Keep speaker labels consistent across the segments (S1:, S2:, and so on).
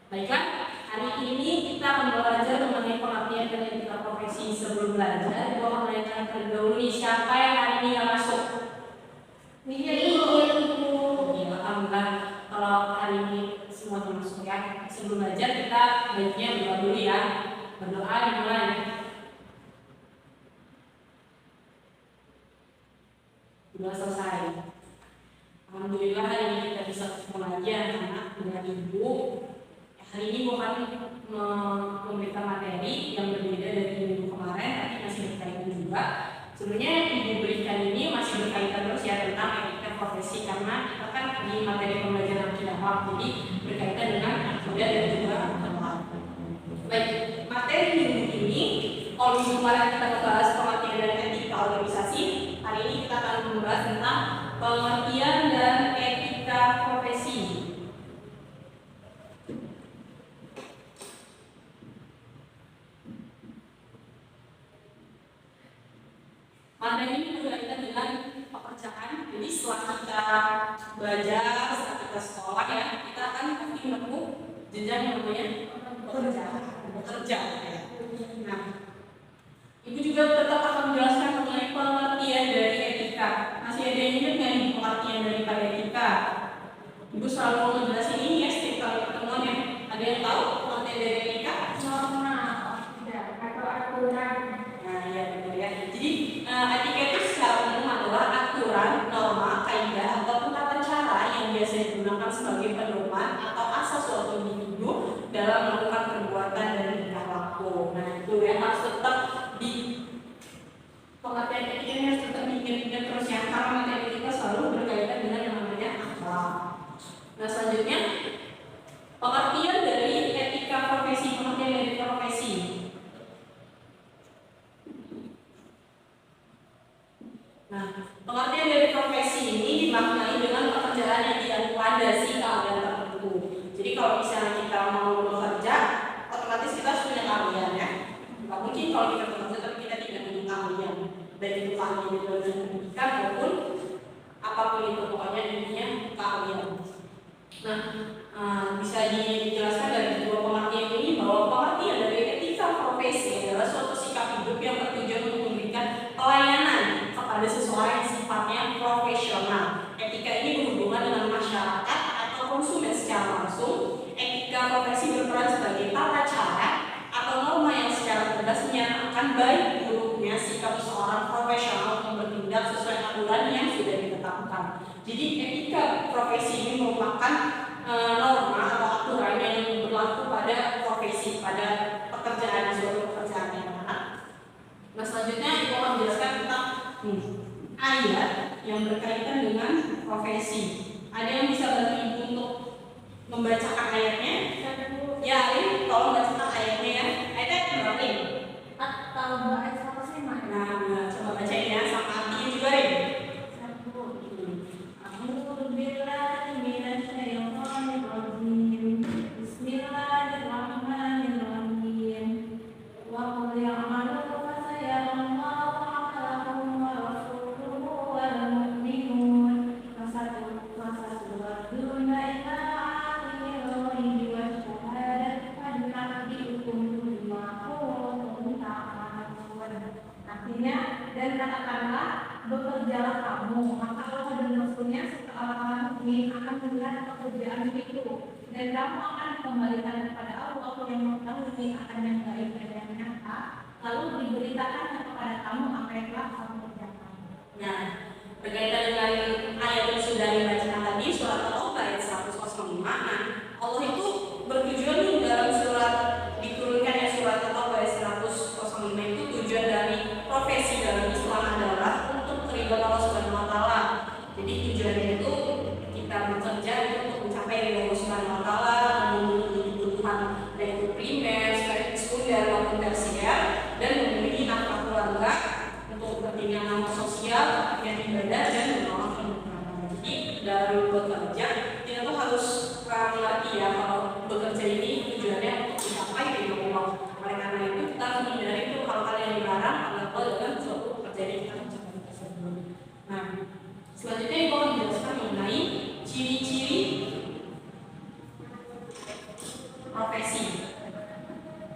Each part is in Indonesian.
S1: Baiklah, hari ini kita akan belajar mengenai pengertian dan etika profesi. Sebelum belajar, gue akan menanyakan terlebih dahulu nih, siapa yang hari ini nggak masuk? Alhamdulillah, kalau hari ini semua masuk ya. Sebelum belajar kita baiknya berdoa dulu ya. Berdoa dimulai. Sudah selesai. Alhamdulillah hari ini kita bisa ketemu lagi anak-anak dengan ibu. Hari ini gue akan memberikan materi yang berbeda dari minggu kemarin, tapi masih berkaitan juga. Sebenarnya ibu berikan ini masih berkaitan terus ya tentang etika profesi, karena kita kan di materi pembelajaran akidah, jadi berkaitan dengan akidah dan juga akhlak. Baik, materi minggu ini, kalau minggu kemarin kita membahas pengertian dan etika organisasi, hari ini kita akan membahas tentang pengertian dan etika profesi. Materi ini berkaitan dengan pekerjaan. Jadi setelah kita belajar, setelah kita sekolah ya, kita akan pasti menempuh jenjang yang namanya bekerja. Ya. Nah, ibu juga tetap akan menjelaskan mengenai pengertian dari etika. Masih ada yang ingat nggak nih pengertian daripada etika? Ibu selalu mau menjelaskan ini ya setiap kali pertemuan ya. Ada yang tahu pengertian dari etika?
S2: Atau aturan.
S1: Nah, ya betul ya. Jadi etika itu secara umum adalah aturan, norma, kaidah ataupun tata cara yang biasa digunakan sebagai pedoman atau asas suatu individu dalam melakukan perbuatan dan tingkah laku. Nah, itu ya harus tetap di pengertian etika ini harus tetap diingat-ingat terus ya, karena materi kita selalu berkaitan dengan yang namanya akhlak. Nah, selanjutnya pengertian dari etika profesi, pengertian dari profesi. Nah, pengertian dari profesi ini dimaknai dengan pekerjaan yang tidak melandasi keahlian tertentu. Jadi kalau misalnya kita mau bekerja, otomatis kita harus punya keahlian ya. Tidak mungkin kalau kita bekerja tapi kita tidak punya keahlian, baik itu keahlian di dalam pendidikan maupun apapun itu, pokoknya intinya keahlian. Nah, bisa dijelaskan dari kedua pengertian ini bahwa pengertian dari etika profesi adalah suatu sikap hidup yang bertujuan untuk memberikan pelayanan kepada seseorang yang sifatnya profesional. Etika ini berhubungan dengan masyarakat atau konsumen secara langsung. Etika profesi berperan sebagai tata cara atau norma yang secara tegas menyatakan baik buruknya sikap seseorang profesional untuk bertindak sesuai aturan yang sudah ditetapkan. Jadi etika profesi ini merupakan norma atau aturan yang berlaku pada profesi, pada pekerjaan, suatu pekerjaan yang mana. Nah, selanjutnya ibu akan menjelaskan tentang ayat yang berkaitan dengan profesi. Ada yang bisa bantu ibu untuk membacakan ayatnya? Ya, Arin, tolong bacakan ayatnya ya. Ayatnya berapa ini?
S2: Atau ayat 105.
S1: Nah, coba bacain ya, sama artinya juga Rin.
S2: Bismillahirrahmanirrahim. Wa qul ya'malu fa sayarallahu 'amalakum wa rasuluhu wal mu'minun. Fasaturaduna ila 'alimil ghaibi wash shahadati fayunabbi'ukum bima kuntum ta'malun. Artinya, dan katakanlah bekerjalah kamu, maka Allah dan Rasulnya serta orang-orang mukmin akan melihat pekerjaan itu, dan kamu akan dikembalikan kepada Allah yang mengetahui akan yang baik dan yang nyata, lalu diberitakan kepada kamu apa yang telah kamu kerjakan.
S1: Nah, berkaitan dengan ayat yang sudah dibacakan tadi, surat At-Taubah ayat 105. Nah, Allah itu bertujuan nih dalam surat diturunkannya surat At-Taubah ayat 105 itu tujuan dari profesi dalam Islam adalah untuk ridho Allah Subhanahu wa taala. Jadi tujuannya itu kita bekerja untuk mencapai ridho Allah Subhanahu wa taala, memenuhi kebutuhan baik itu primer, sekunder maupun tersier, dan memenuhi nafkah keluarga untuk kepentingan nama sosial, kepentingan ibadah dan menolong kemudahan. Jadi dalam bekerja kita tuh harus mengerti ya kalau bekerja ini tujuannya untuk mencapai ridho Allah. Oleh karena itu kita harus menghindari itu hal-hal yang dilarang atau dalam suatu pekerjaan yang kita kerjakan tersebut. Nah, selanjutnya ibu akan menjelaskan mengenai ciri-ciri profesi.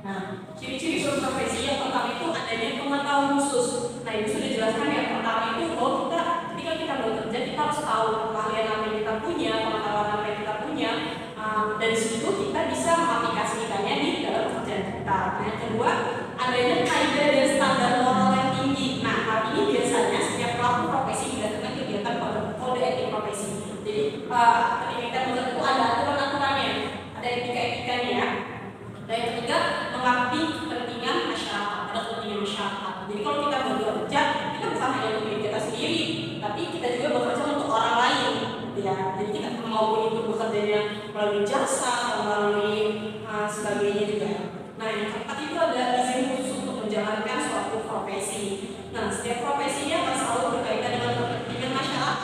S1: Nah, ciri-ciri suatu profesi yang pertama itu adanya pengetahuan khusus. Nah, Ibu sudah jelaskan ya, pertama itu bahwa ketika kita bekerja kita harus tahu keahlian apa yang kita punya, pengetahuan apa yang kita punya. Dari situ kita bisa mengaplikasikannya di dalam pekerjaan kita. Nah, yang kedua, adanya kaidah dan standar moral yang tinggi. Nah, hal ini biasanya setiap pelaku profesi berdasarkan kegiatan kode etik profesi. Jadi, ketika kita bekerja itu ada aturan-aturannya, ada etika-etikanya ya. Dan yang ketiga, mengabdi kepentingan masyarakat, ada kepentingan masyarakat. Jadi kalau kita bekerja, kita bukan hanya untuk diri kita sendiri, tapi kita juga bekerja untuk orang lain, gitu ya. Jadi kita maupun itu bekerjanya melalui jasa atau melalui sebagainya juga. Nah, yang keempat itu ada izin khusus untuk menjalankan suatu profesi. Nah, setiap profesinya akan selalu berkaitan dengan kepentingan masyarakat,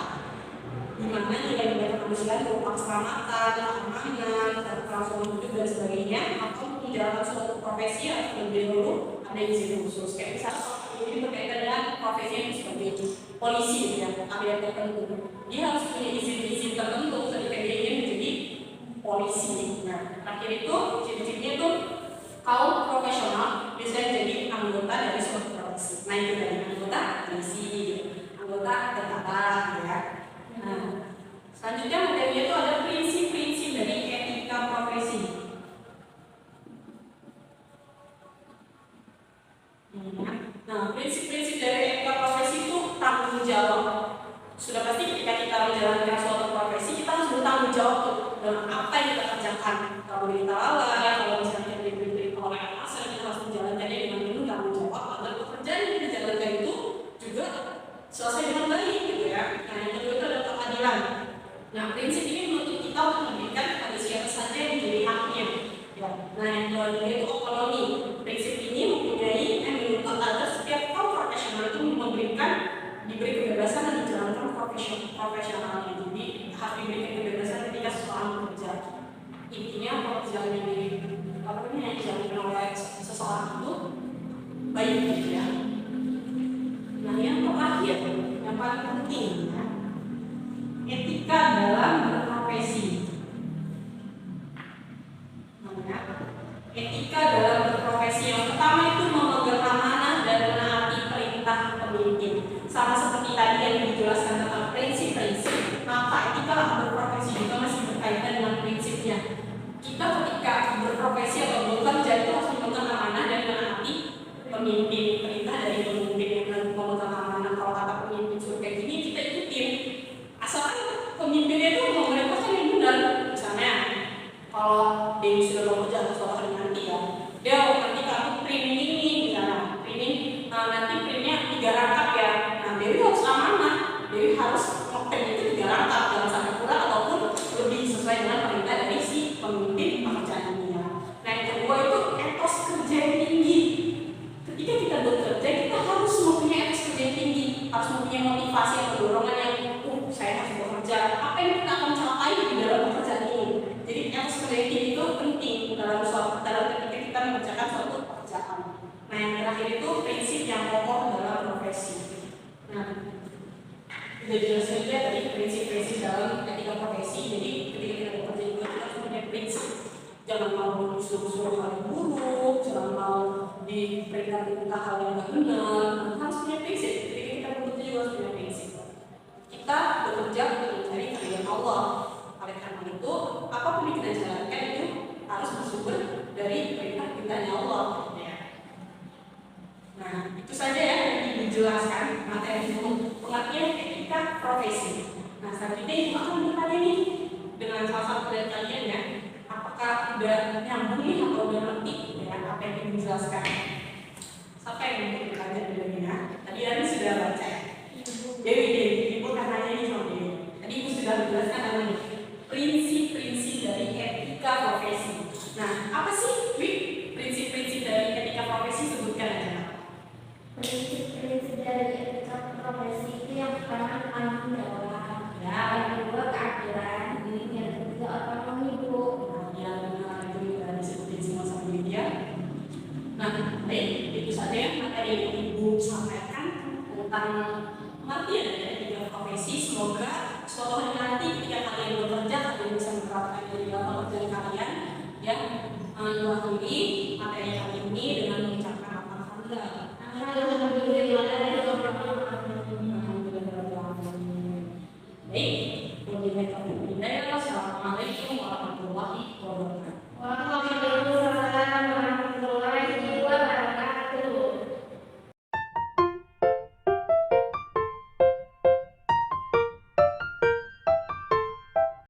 S1: di mana nilai-nilai kemanusiaan berupa keselamatan, keamanan, kelangsungan hidup dan sebagainya. Atau menjalankan suatu profesi harus lebih dulu ada izin khusus. Kayak misalnya ini berkaitan dengan profesinya sebagai polisi, ya, ada tertentu. Dia harus punya izin-izin tertentu ketika dia ingin menjadi polisi. Nah, terakhir itu ciri-cirinya itu kaum profesional bisa jadi anggota dari suatu profesi. Nah, itu dari anggota polisi, anggota tentara, ya. Nah, selanjutnya materinya itu ada prinsip-prinsip dari etika profesi. Nah, prinsip-prinsip dari etika profesi itu tanggung jawab. Sudah pasti ketika kita menjalankan suatu profesi, kita harus bertanggung jawab tuh dalam apa yang kita kerjakan. Kalau boleh kita lalai, kalau misalnya kita diberi oleh atasan, kita harus menjalankannya dengan penuh tanggung jawab agar pekerjaan yang kita jalankan itu juga selesai dengan baik, gitu ya. Nah, yang kedua itu adalah keadilan. Nah, prinsip ini menuntut kita untuk memberikan kepada siapa saja yang menjadi haknya. Ya. Nah, yang kedua itu otonomi. Prinsip ini menuntut agar setiap kaum profesional itu diberi kebebasan dan menjalankan profesionalnya. Jadi harus diberikan kebebasan ketika seseorang bekerja. Intinya pekerjaan yang dijalankan oleh seseorang itu baik, gitu ya. Nah, yang terakhir, yang paling penting, ya, etika dalam berprofesi. Etika dalam berprofesi yang pertama itu memegang amanah dan menaati perintah pemimpin. Sama seperti tadi yang dijelaskan tentang prinsip-prinsip, maka etika berprofesi juga masih berkaitan dengan prinsipnya. Kita ketika berprofesi atau bekerja itu harus memegang amanah dan menaati pemimpin, perintah dari pemimpin yang memegang amanah. Kalau kata pemimpin suruh kayak gini, kita ikutin. Asalkan pemimpinnya itu memerintahkan yang benar. Misalnya, kalau dia sudah bekerja atau suatu hari nanti ya, dia nanti kamu printing ini, misalnya printing nanti printnya 3 rangkap ya. Nah, Dewi harus amanah, Dewi harus print itu 3 rangkap, jangan sampai kurang ataupun lebih sesuai dengan perintah dari si pemimpin pekerjaan ini ya. Nah, yang kedua itu etos kerja yang tinggi. Ketika kita bekerja, kita harus mempunyai etos kerja yang tinggi, harus mempunyai motivasi atau dorongan yang saya harus bekerja. Apa yang kita akan capai di dalam pekerjaan ini? Jadi etos kerja yang tinggi itu penting dalam ketika kita mengerjakan suatu pekerjaan. Nah, yang terakhir itu prinsip yang pokok dalam profesi. Nah, sudah jelaskan juga tadi prinsip-prinsip dalam etika profesi. Jadi ketika kita bekerja juga kita harus punya prinsip. Jangan mau disuruh-suruh hal yang buruk, jangan mau diperintah hal yang tidak benar. Harus punya prinsip. Ketika kita bekerja juga harus punya prinsip. Kita bekerja untuk mencari keridhaan Allah. Oleh karena itu, apapun yang kita jalankan itu harus bersumber dari perintah-perintahnya Allah. Nah, itu saja ya yang dijelaskan materi pengertian etika profesi. Nah, selanjutnya Ibu akan bertanya nih dengan salah satu dari kalian ya, apakah udah nyambung nih atau udah ngerti ya apa yang dijelaskan? Siapa yang mau bertanya dulu ya? Tadi Ari sudah baca. Dewi, Ibu akan nanya nih sama Dewi. Tadi Ibu sudah menjelaskan tentang prinsip-prinsip dari etika profesi. Nah, apa sih prinsip-prinsip dari etika profesi? Sebutkan aja.
S2: Prinsip-prinsip dari etika profesi itu yang pertama tanggung jawab, yang kedua keadilan, yang ketiga otonomi, Bu.
S1: Yang itu sudah disebutin semua sama dia. Nah, baik, itu saja materi yang Ibu sampaikan tentang pengertian dari etika profesi. Semoga suatu hari nanti